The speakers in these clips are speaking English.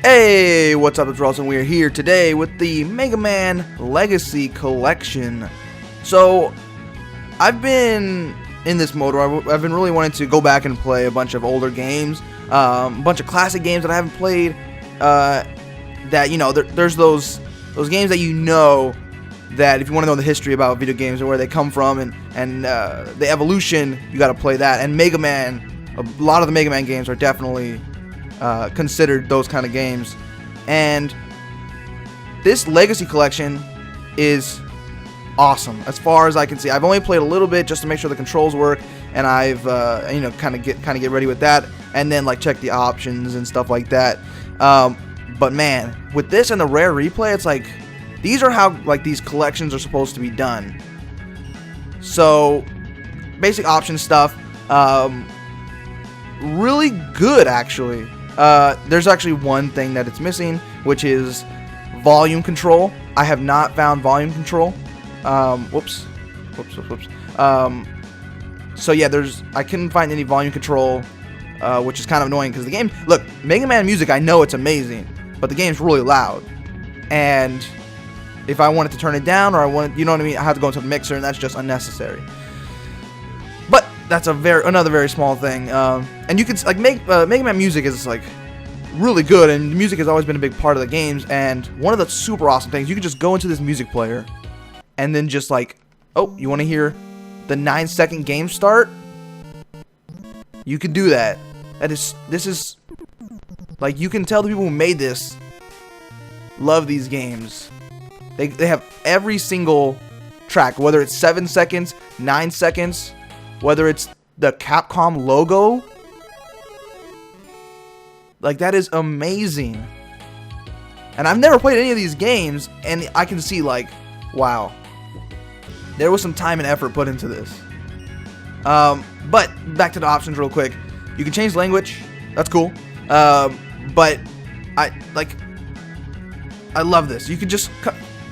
Hey, what's up? It's Russ, and we are here today with the Mega Man Legacy Collection. So, I've been in this mode where I've been really wanting to go back and play a bunch of older games, a bunch of classic games that I haven't played. That, you know, there's those games that you know that if you want to know the history about video games and where they come from and the evolution, you got to play that. And Mega Man, a lot of the Mega Man games are definitely considered those kind of games. And this Legacy Collection is awesome as far as I can see. I've only played a little bit just to make sure the controls work, and I've kind of get ready with that, and then like check the options and stuff like that. But man, with this and the rare replay, it's like these are how like these collections are supposed to be done. So basic option stuff, really good actually. There's actually one thing that it's missing, which is volume control. I have not found volume control. Whoops. So yeah, I couldn't find any volume control, which is kind of annoying because the game, look, Mega Man music, I know it's amazing, but the game's really loud. And if I wanted to turn it down, or you know what I mean, I have to go into the mixer, and that's just unnecessary. But that's another very small thing. And you can like Mega Man music is like really good, and music has always been a big part of the games. And one of the super awesome things, you can just go into this music player, and then just like, oh, you want to hear the 9-second game start? You can do that. This is like, you can tell the people who made this love these games. They have every single track, whether it's 7 seconds, 9 seconds, whether it's the Capcom logo. Like, that is amazing. And I've never played any of these games, and I can see like, wow, there was some time and effort put into this. But back to the options real quick. You can change language. That's cool. But I love this. You can just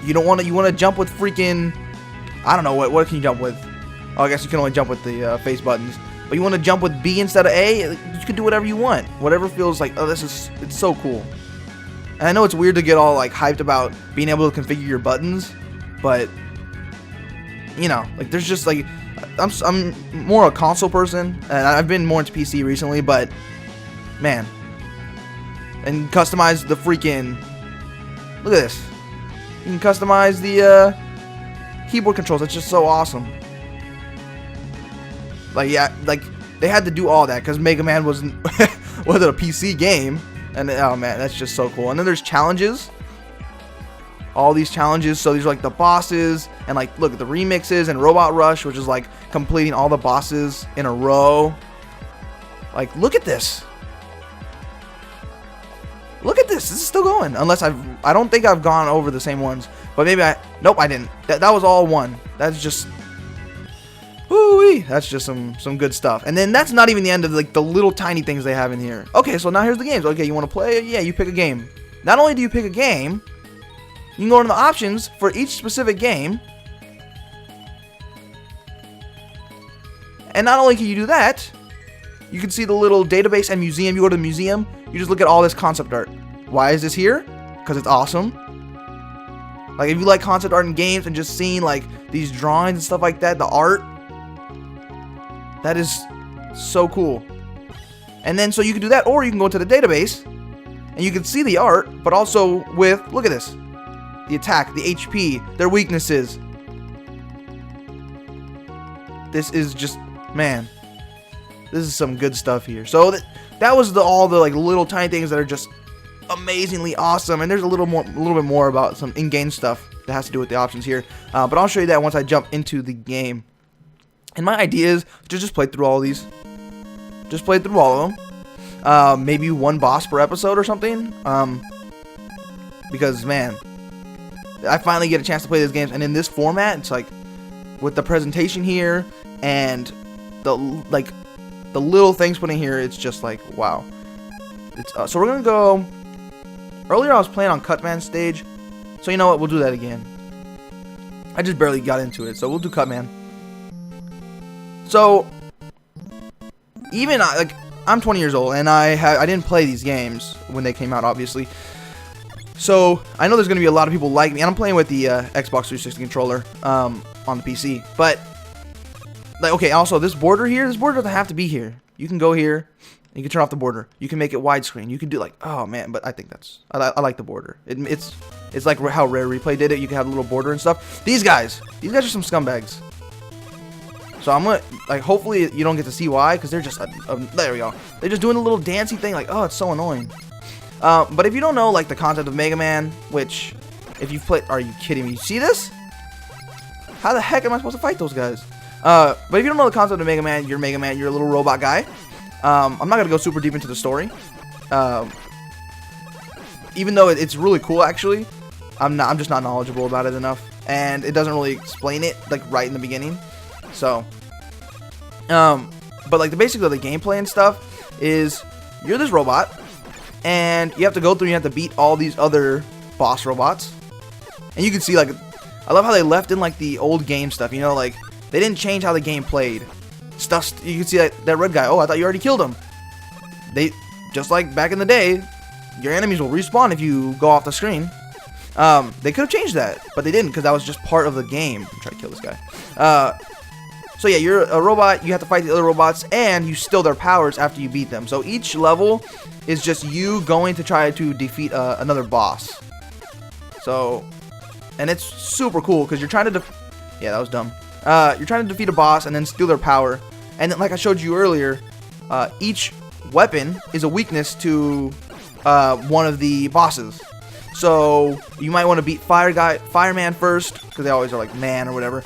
you want to jump with freaking, I don't know, what can you jump with? Oh, I guess you can only jump with the face buttons. But you want to jump with B instead of A? You can do whatever you want. Whatever feels like, oh, it's so cool. And I know it's weird to get all like hyped about being able to configure your buttons, but you know, like there's just like, I'm more a console person, and I've been more into PC recently, but man, and customize the freaking, look at this. You can customize the keyboard controls. It's just so awesome. Like, yeah, like they had to do all that because Mega Man wasn't a PC game, and oh man, that's just so cool. And then there's challenges. All these challenges, so these are like the bosses, and like look at the remixes and Robot Rush, which is like completing all the bosses in a row. Like, look at this. Look at this. This is still going. Unless I don't think I've gone over the same ones, but maybe nope, I didn't. That was all one. That's just, woo-wee. That's just some good stuff. And then that's not even the end of like the little tiny things they have in here. Okay, so now here's the games. Okay, you want to play? Yeah, you pick a game. Not only do you pick a game, you can go into the options for each specific game. And not only can you do that, you can see the little database and museum. You go to the museum, you just look at all this concept art. Why is this here? Because it's awesome. Like, if you like concept art in games and just seeing like these drawings and stuff like that, the art, that is so cool. And then so you can do that, or you can go to the database and you can see the art, but also with, look at this, the attack, the HP, their weaknesses. This is just, man, this is some good stuff here. So that was all the like little tiny things that are just amazingly awesome. And there's a little bit more about some in-game stuff that has to do with the options here. But I'll show you that once I jump into the game. And my idea is to just play through all of these. Just play through all of them. Maybe one boss per episode or something. Because man, I finally get a chance to play these games, and in this format, it's like with the presentation here and the little things put in here, it's just like, wow. It's so we're gonna go. Earlier I was playing on Cutman stage, so you know what? We'll do that again. I just barely got into it, so we'll do Cutman. So even like I'm 20 years old, and I didn't play these games when they came out, obviously. So I know there's gonna be a lot of people like me, and I'm playing with the Xbox 360 controller on the PC. But like, okay, also this border here, this border doesn't have to be here. You can go here. You can turn off the border. You can make it widescreen. You can do like, oh man, but I think I like the border. It's like how Rare Replay did it. You can have a little border and stuff. These guys are some scumbags. So I'm gonna, like, hopefully you don't get to see why, because they're just, there we go. They're just doing a little dancey thing, like, oh, it's so annoying. But if you don't know, like, the concept of Mega Man, which, if you've played, are you kidding me? You see this? How the heck am I supposed to fight those guys? But if you don't know the concept of Mega Man, you're a little robot guy. I'm not gonna go super deep into the story. Even though it's really cool, actually, I'm just not knowledgeable about it enough, and it doesn't really explain it, like, right in the beginning. So, but like the basics of the gameplay and stuff is you're this robot, and you have to go through and you have to beat all these other boss robots. And you can see, like, I love how they left in like the old game stuff, you know, like they didn't change how the game played. Stuff, you can see that red guy, oh, I thought you already killed him. They, just like back in the day, your enemies will respawn if you go off the screen. They could have changed that, but they didn't, because that was just part of the game. I'm trying to kill this guy. So yeah, you're a robot, you have to fight the other robots, and you steal their powers after you beat them. So each level is just you going to try to defeat another boss. So, and it's super cool, because you're trying to yeah, that was dumb. You're trying to defeat a boss and then steal their power. And then, like I showed you earlier, each weapon is a weakness to one of the bosses. So you might want to beat Fireman first, because they always are like man or whatever.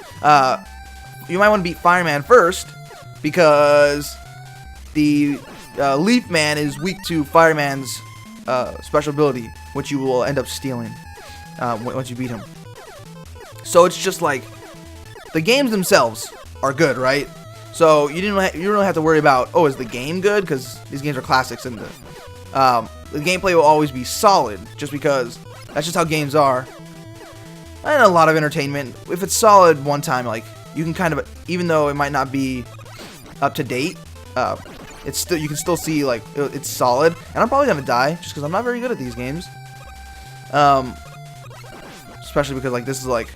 You might want to beat Fireman first, because the Leaf Man is weak to Fireman's special ability, which you will end up stealing once you beat him. So it's just like, the games themselves are good, right? So you don't really have to worry about, oh, is the game good? Because these games are classics, and the gameplay will always be solid, just because that's just how games are. And a lot of entertainment. If it's solid one time, like, you can kind of, even though it might not be up to date, it's still, you can still see, like, it's solid. And I'm probably gonna die just because I'm not very good at these games. Especially because, like, this is like,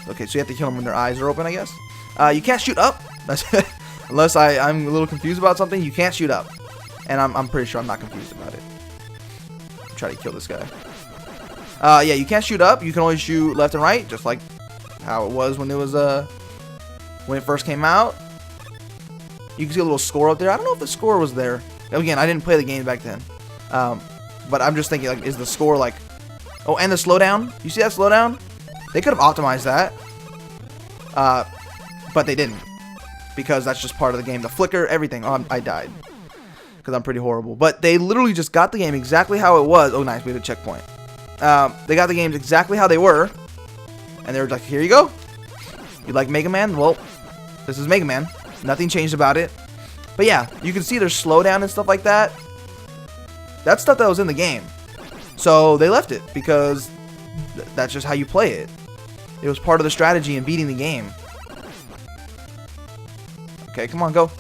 okay, so you have to kill them when their eyes are open, I guess. You can't shoot up. Unless I'm a little confused about something, you can't shoot up. And I'm pretty sure I'm not confused about it. Try to kill this guy. Yeah, you can't shoot up. You can only shoot left and right, just like how it was when it first came out. You can see a little score up there. I don't know if the score was there. Again, I didn't play the game back then. But I'm just thinking, like, is the score like... Oh, and the slowdown. You see that slowdown? They could have optimized that. But they didn't. Because that's just part of the game. The flicker, everything. Oh, I died. Because I'm pretty horrible. But they literally just got the game exactly how it was. Oh, nice. We had a checkpoint. They got the games exactly how they were. And they were like, here you go. You like Mega Man? Well, this is Mega Man. Nothing changed about it. But yeah, you can see there's slowdown and stuff like that. That's stuff that was in the game. So they left it because that's just how you play it. It was part of the strategy in beating the game. Okay, come on, go.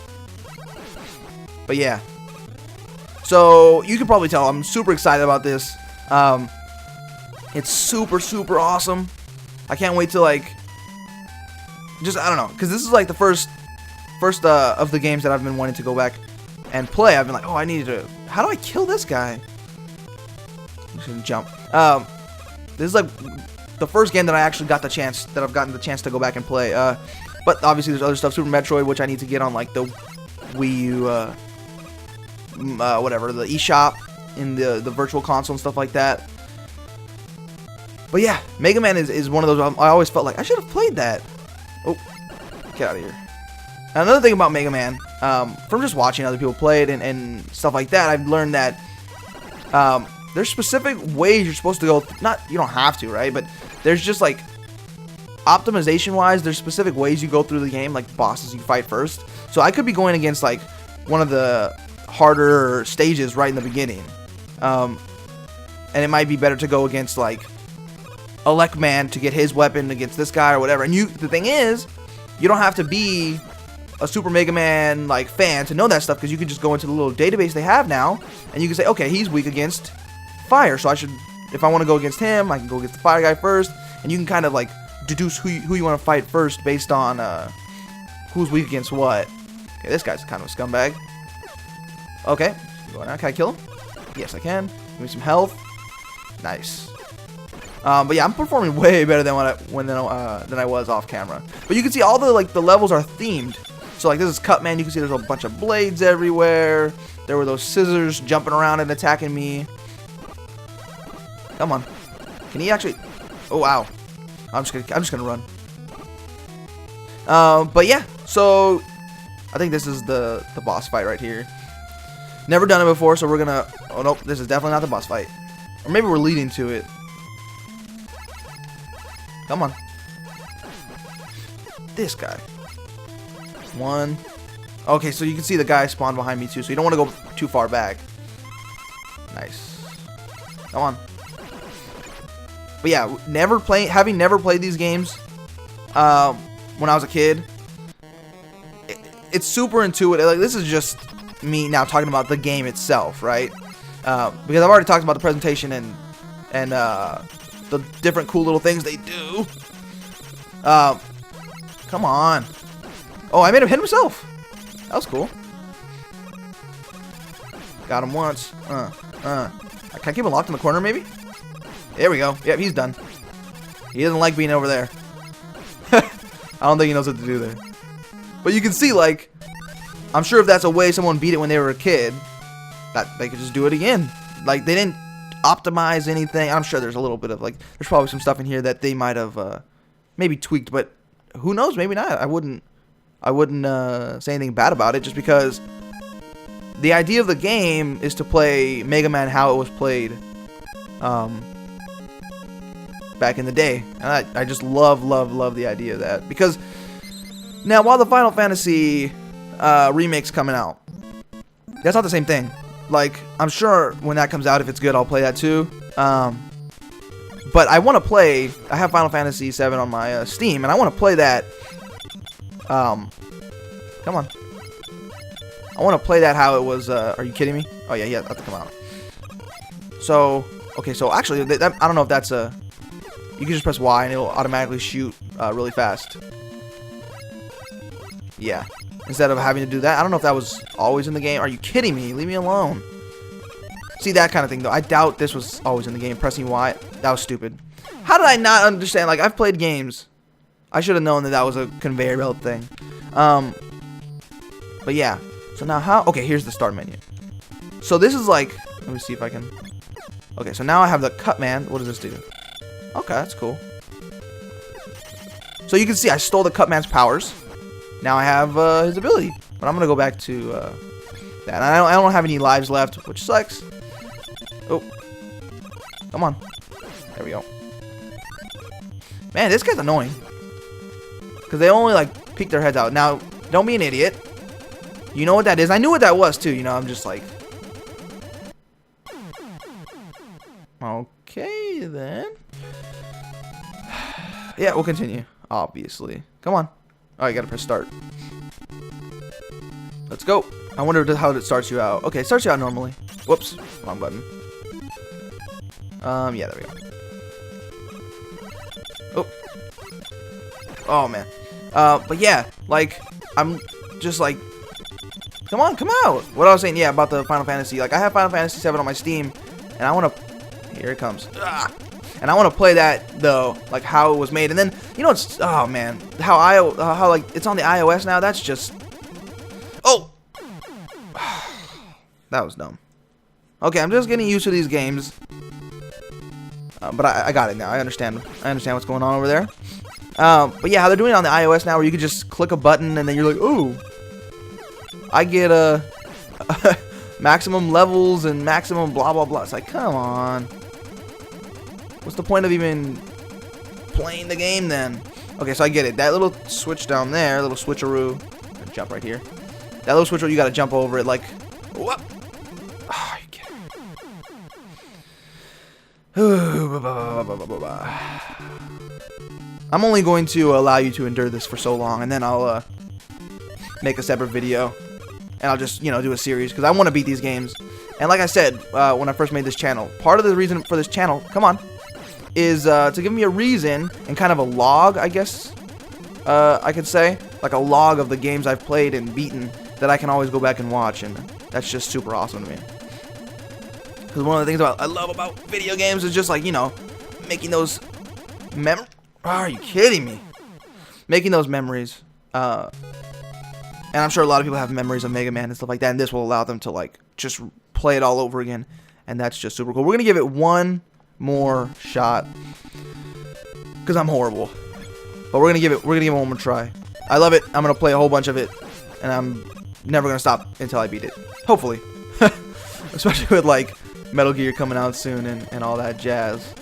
But yeah. So you can probably tell I'm super excited about this. It's super, super awesome. I can't wait to, like, just, I don't know, because this is like the first of the games that I've been wanting to go back and play. I've been like, oh, I need to, how do I kill this guy? I'm just gonna jump. This is like the first game that I actually got the chance, that I've gotten the chance to go back and play. But obviously there's other stuff, Super Metroid, which I need to get on, like, the Wii U, whatever, the eShop, in the virtual console and stuff like that. But yeah, Mega Man is one of those, I always felt like I should have played that. Oh, get out of here. And another thing about Mega Man, from just watching other people play it and stuff like that, I've learned that there's specific ways you're supposed to go. Not, you don't have to, right? But there's just, like, optimization-wise, there's specific ways you go through the game, like bosses you fight first. So I could be going against, like, one of the harder stages right in the beginning. And it might be better to go against, like, Elecman to get his weapon against this guy or whatever. And the thing is, you don't have to be a Super Mega Man like fan to know that stuff, because you can just go into the little database they have now, and you can say, okay, he's weak against fire, so I should, if I want to go against him, I can go against the fire guy first, and you can kind of like deduce who you want to fight first based on who's weak against what. Okay, this guy's kind of a scumbag. Okay, go now. Can I kill him? Yes, I can. Give me some health. Nice. But yeah, I'm performing way better than than I was off camera. But you can see all the levels are themed. So like this is Cutman. You can see there's a bunch of blades everywhere. There were those scissors jumping around and attacking me. Come on. Can he actually? Oh wow. I'm just gonna run. But yeah. So I think this is the boss fight right here. Never done it before, so we're gonna. Oh nope, this is definitely not the boss fight. Or maybe we're leading to it. Come on. This guy. One. Okay, so you can see the guy spawned behind me too, so you don't want to go too far back. Nice. Come on. But yeah, having never played these games when I was a kid, it's super intuitive. Like, this is just me now talking about the game itself, right? Because I've already talked about the presentation and the different cool little things they do. Come on. Oh, I made him hit himself. That was cool. Got him once. Can I keep him locked in the corner, maybe? There we go. Yep, he's done. He doesn't like being over there. I don't think he knows what to do there. But you can see, like, I'm sure if that's a way someone beat it when they were a kid, that they could just do it again. Like, they didn't optimize anything. I'm sure there's a little bit of, like, there's probably some stuff in here that they might have maybe tweaked, but who knows? Maybe not. I wouldn't say anything bad about it, just because the idea of the game is to play Mega Man how it was played back in the day. And I just love the idea of that. Because now, while the Final Fantasy remake's coming out, that's not the same thing. Like, I'm sure when that comes out, if it's good, I'll play that too. But I want to play. I have Final Fantasy VII on my Steam, and I want to play that. Come on. I want to play that how it was. Are you kidding me? Oh yeah, that's to come out. So okay, so actually, I don't know if that's a. You can just press Y and it'll automatically shoot really fast. Yeah. Instead of having to do that. I don't know if that was always in the game. Are you kidding me? Leave me alone. See, that kind of thing, though. I doubt this was always in the game. Pressing Y. That was stupid. How did I not understand? Like, I've played games. I should have known that that was a conveyor belt thing. But yeah. So now how? Okay, here's the start menu. So this is like... Let me see if I can... Okay, so now I have the Cutman. What does this do? Okay, that's cool. So you can see I stole the Cutman's powers. Now I have his ability. But I'm going to go back to that. And I don't have any lives left, which sucks. Oh. Come on. There we go. Man, this guy's annoying. Because they only, like, peek their heads out. Now, don't be an idiot. You know what that is? I knew what that was, too. You know, I'm just like... Okay, then. Yeah, we'll continue. Obviously. Come on. Oh, you gotta press start. Let's go. I wonder how it starts you out. Okay, it starts you out normally. Whoops. Wrong button. Yeah, there we go. Oh. Oh, man. But yeah, like, I'm just like... Come on, come out! What I was saying, yeah, about the Final Fantasy. Like, I have Final Fantasy VII on my Steam, and I want to... Here it comes. Ah! And I want to play that, though, like, how it was made. And then, you know, it's... Oh, man. How like, it's on the iOS now, that's just... Oh! That was dumb. Okay, I'm just getting used to these games. But I got it now. I understand what's going on over there. But yeah, how they're doing it on the iOS now, where you can just click a button, and then you're like, ooh... I get maximum levels and maximum blah blah blah. It's like, come on. What's the point of even playing the game then? Okay, so I get it. That little switch down there, little switcheroo. Jump right here. That little switcheroo, you gotta jump over it like. Whoop. Oh, you get it. I'm only going to allow you to endure this for so long, and then I'll make a separate video, and I'll just, you know, do a series, because I want to beat these games. And like I said, when I first made this channel, part of the reason for this channel, come on, is to give me a reason and kind of a log, I guess, I could say, like a log of the games I've played and beaten that I can always go back and watch, and that's just super awesome to me. Because one of the things I love about video games is just, like, you know, making those are you kidding me? Making those memories. And I'm sure a lot of people have memories of Mega Man and stuff like that, and this will allow them to, like, just play it all over again, and that's just super cool. We're gonna give it one more shot, because I'm horrible, but we're gonna give it one more try. I love it. I'm gonna play a whole bunch of it, and I'm never gonna stop until I beat it. Hopefully. Especially with, like, Metal Gear coming out soon and all that jazz.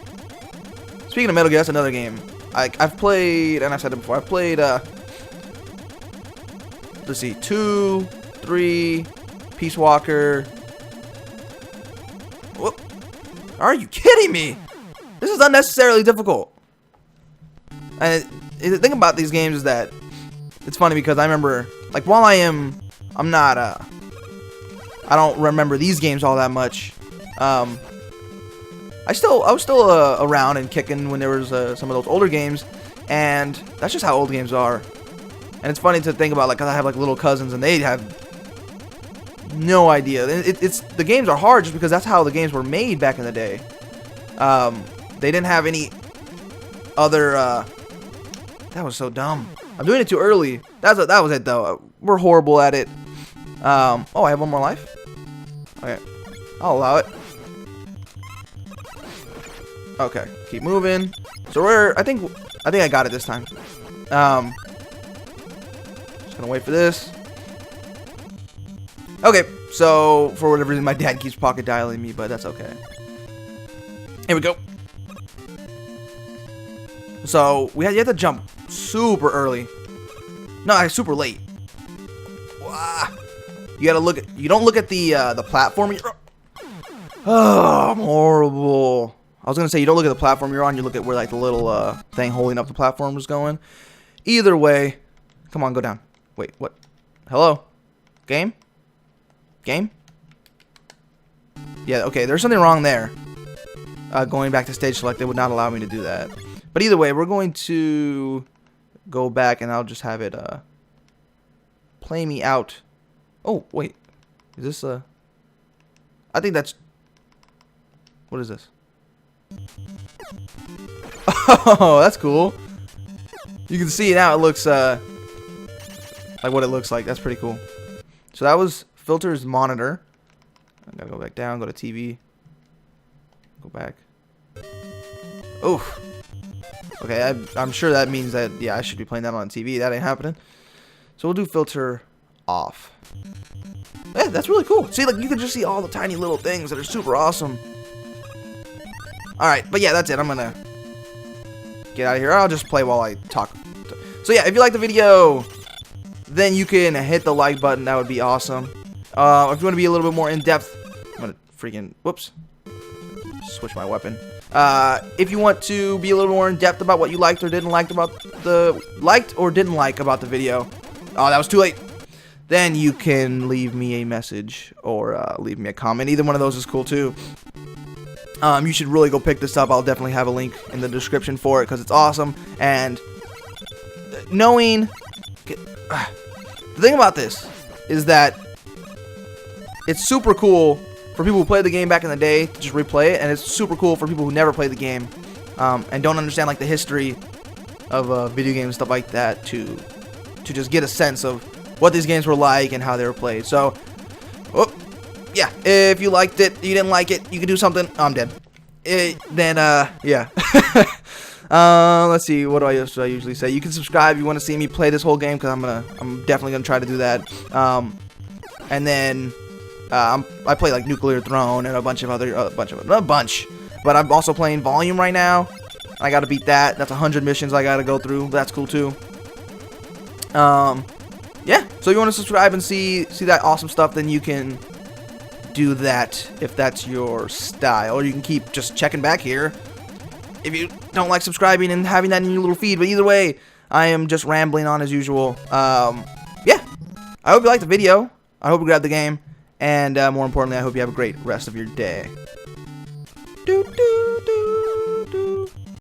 Speaking of Metal Gear, that's another game. I've played, and I've said it before, I've played, let's see, 2, 3, Peace Walker. Whoop. Are you kidding me? This is unnecessarily difficult. And the thing about these games is that it's funny, because I remember, like, while I'm not, I don't remember these games all that much. I was still around and kicking when there was some of those older games, and that's just how old games are. And it's funny to think about, like, 'cause I have, like, little cousins, and they have no idea. The games are hard just because that's how the games were made back in the day. They didn't have any other. That was so dumb. I'm doing it too early. That was it though. We're horrible at it. Oh, I have one more life. Okay, I'll allow it. Okay, keep moving. So I think I got it this time. Just gonna wait for this. Okay, so for whatever reason, my dad keeps pocket dialing me, but that's okay. Here we go. So you have to jump super early. No, super late. Wow. You gotta look. You don't look at the platform. Oh, I'm horrible. I was gonna say you don't look at the platform you're on. You look at where, like, the little thing holding up the platform is going. Either way, come on, go down. Wait, what? Hello, game. Game? Yeah, okay, there's something wrong there. Going back to stage select, they would not allow me to do that. But either way, we're going to go back, and I'll just have it play me out. Oh, wait. Is this I think that's... What is this? Oh, that's cool. You can see now it looks like what it looks like. That's pretty cool. So that was filters monitor. I gotta go back down, go to TV. Go back. Oof. Okay, I'm sure that means that, yeah, I should be playing that on TV. That ain't happening. So we'll do filter off. Yeah, that's really cool. See, like, you can just see all the tiny little things that are super awesome. Alright, but yeah, that's it. I'm gonna get out of here. I'll just play while I talk. So yeah, if you like the video, then you can hit the like button. That would be awesome. If you want to be a little bit more in depth, I'm gonna freaking whoops, switch my weapon. If you want to be a little more in depth about what you liked or didn't like about the video, oh, that was too late. Then you can leave me a message or leave me a comment. Either one of those is cool too. You should really go pick this up. I'll definitely have a link in the description for it because it's awesome. And knowing the thing about this is that it's super cool for people who played the game back in the day to just replay it, and it's super cool for people who never played the game and don't understand, like, the history of video games and stuff like that to just get a sense of what these games were like and how they were played. So, oh, yeah, if you liked it, you didn't like it, you could do something. Oh, I'm dead. Yeah. Let's see. What do I usually say? You can subscribe if you want to see me play this whole game, because I'm definitely gonna try to do that. And then I play like Nuclear Throne and a bunch. But I'm also playing Volume right now. I gotta beat that. That's 100 missions I gotta go through. That's cool too. Yeah. So if you want to subscribe and see that awesome stuff, then you can do that if that's your style, or you can keep just checking back here if you don't like subscribing and having that in your little feed. But either way, I am just rambling on as usual. Yeah, I hope you liked the video. I hope you grabbed the game. And more importantly, I hope you have a great rest of your day. Doo, doo, doo.